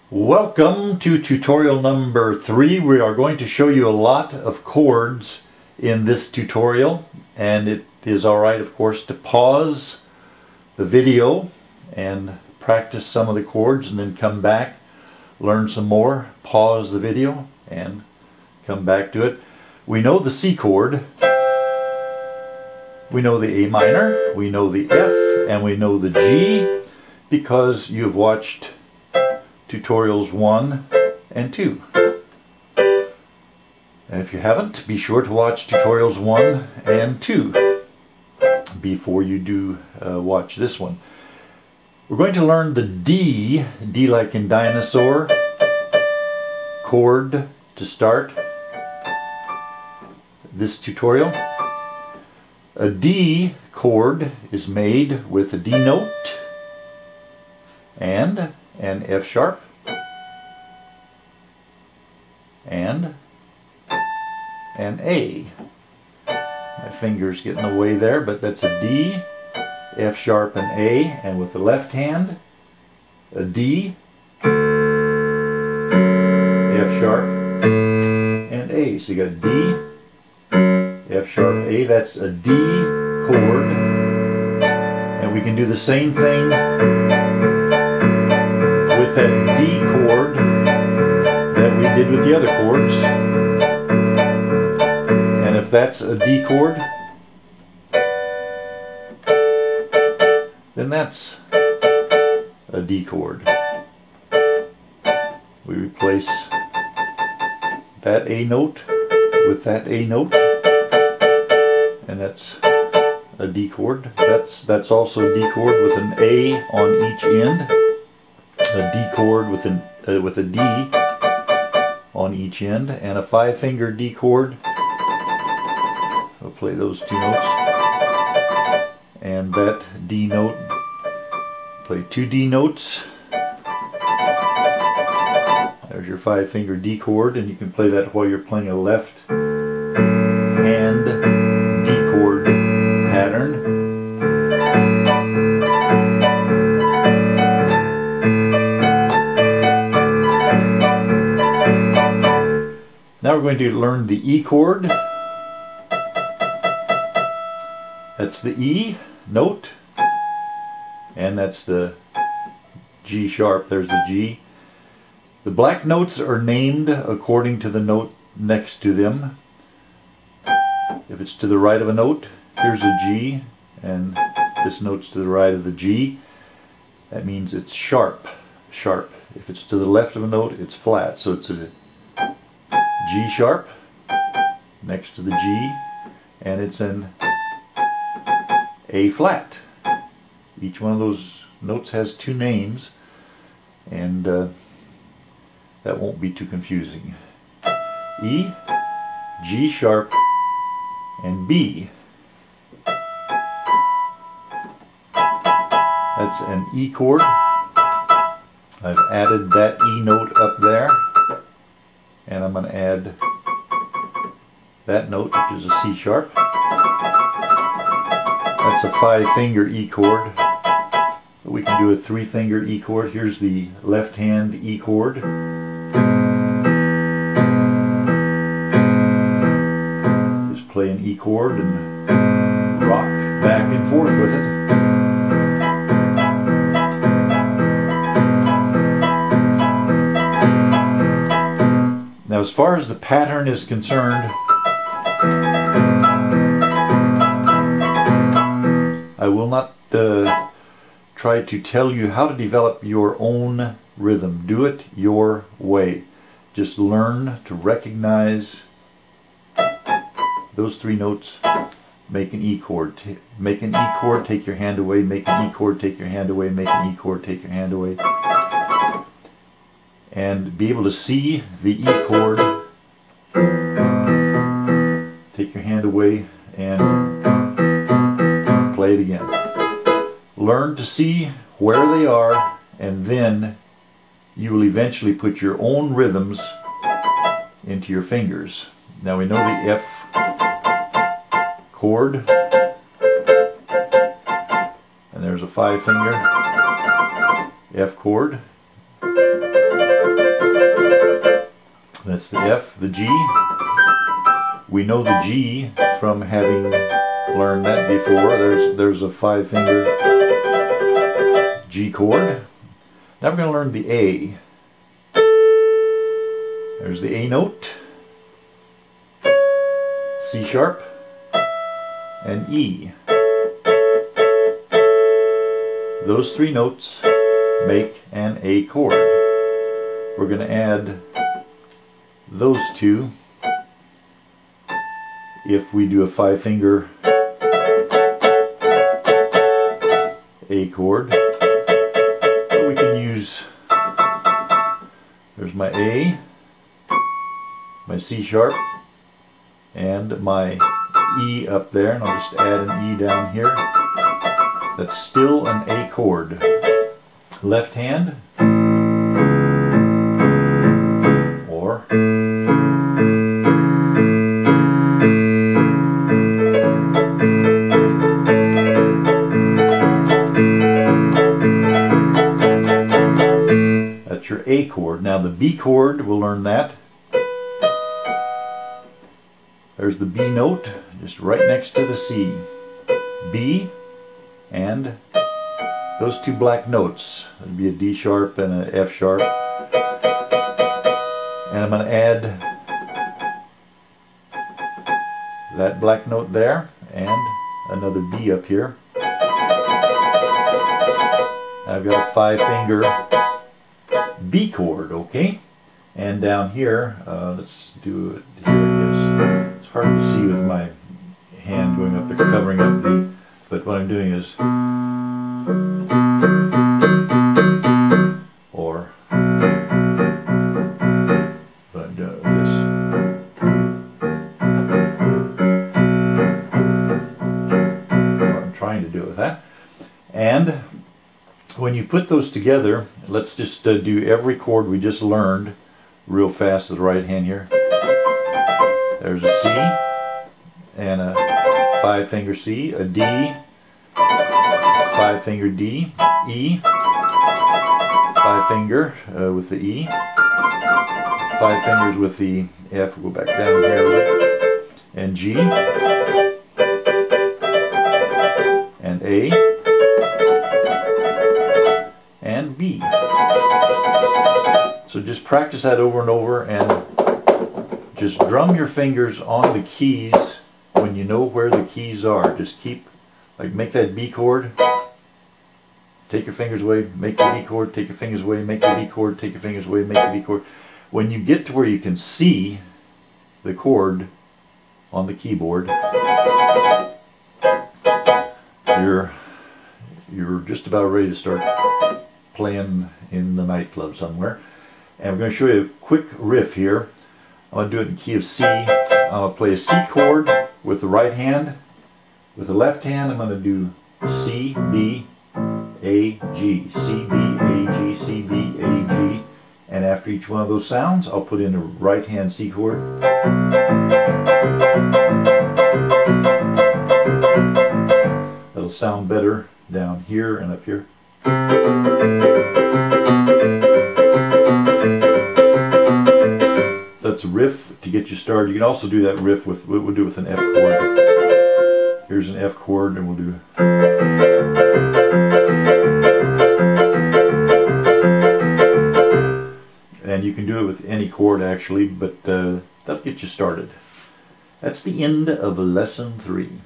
Welcome to tutorial number 3. We are going to show you a lot of chords in this tutorial, and it is alright, of course, to pause the video and practice some of the chords and then come back, learn some more, pause the video and come back to it. We know the C chord, we know the A minor, we know the F, and we know the G because you've watched tutorials 1 and 2. And if you haven't, be sure to watch tutorials 1 and 2 before you do watch this one. We're going to learn the D like in dinosaur, chord to start this tutorial. A D chord is made with a D note and an F sharp and an A. My finger's getting away there, but that's a D, F sharp and A, and with the left hand a D, F sharp and A. So you got D, F sharp, A. That's a D chord, and we can do the same thing with that D chord that we did with the other chords. And if that's a D chord, then that's a D chord. We replace that A note with that A note, and that's a D chord. That's also a D chord with an A on each end. A D chord with a D on each end, and a 5-finger D chord. I'll play those two notes, and that D note. Play 2 D notes. There's your 5-finger D chord, and you can play that while you're playing a left hand D chord pattern. Now we're going to learn the E chord. That's the E note, and that's the G sharp. There's the G. The black notes are named according to the note next to them. If it's to the right of a note, here's a G, and this note's to the right of the G. That means it's sharp. Sharp. If it's to the left of a note, it's flat. So it's a G sharp next to the G, and it's an A flat. Each one of those notes has 2 names, and that won't be too confusing. E, G sharp, and B. That's an E chord. I've added that E note up there, and I'm going to add that note, which is a C sharp. That's a 5-finger E chord. We can do a 3-finger E chord. Here's the left hand E chord. Just play an E chord and rock back and forth with it. Now, as far as the pattern is concerned, I will not try to tell you how to develop your own rhythm. Do it your way. Just learn to recognize those 3 notes. Make an E chord. Make an E chord, take your hand away. Make an E chord, take your hand away. Make an E chord, take your hand away. And be able to see the E chord. Take your hand away and play it again. Learn to see where they are, and then you will eventually put your own rhythms into your fingers. Now we know the F chord, and there's a 5-finger F chord. That's the F, the G. We know the G from having learned that before. There's a 5-finger G chord. Now we're going to learn the A. There's the A note, C sharp, and E. Those 3 notes make an A chord. We're going to add those 2 if we do a 5-finger A chord. But we can use, there's my A, my C sharp, and my E up there, and I'll just add an E down here. That's still an A chord. Left hand, or that's your A chord. Now the B chord, we'll learn that. There's the B note, just right next to the C. B and those 2 black notes. That'd be a D sharp and an F sharp. And I'm going to add that black note there and another B up here. I've got a 5-finger B chord, okay? And down here, let's do it here, I guess. It's hard to see with my hand going up there, covering up the, but what I'm doing is, or what I'm doing with this. Or I'm trying to do it with that. And when you put those together, let's just do every chord we just learned real fast with the right hand here. There's a C and a 5-finger C, a D, a 5-finger D, E, 5-finger with the E, 5 fingers with the F. We'll go back down here a little bit, and G, and A, and B. So just practice that over and over, and just drum your fingers on the keys when you know where the keys are. Just keep, like, make that B chord, take your fingers away, make the B chord, take your fingers away, make the B chord, take your fingers away, make the B chord. When you get to where you can see the chord on the keyboard, you're just about ready to start playing in the nightclub somewhere. And we're going to show you a quick riff here. I'm going to do it in key of C. I'm going to play a C chord with the right hand. With the left hand, I'm going to do C, B, A, G. C, B, A, G, C, B, A, G. And after each one of those sounds, I'll put in a right hand C chord. That'll sound better down here and up here. That's a riff to get you started. You can also do that riff with, we'll do it with an F chord. Here's an F chord, and we'll do. And you can do it with any chord actually, but that'll get you started. That's the end of lesson 3.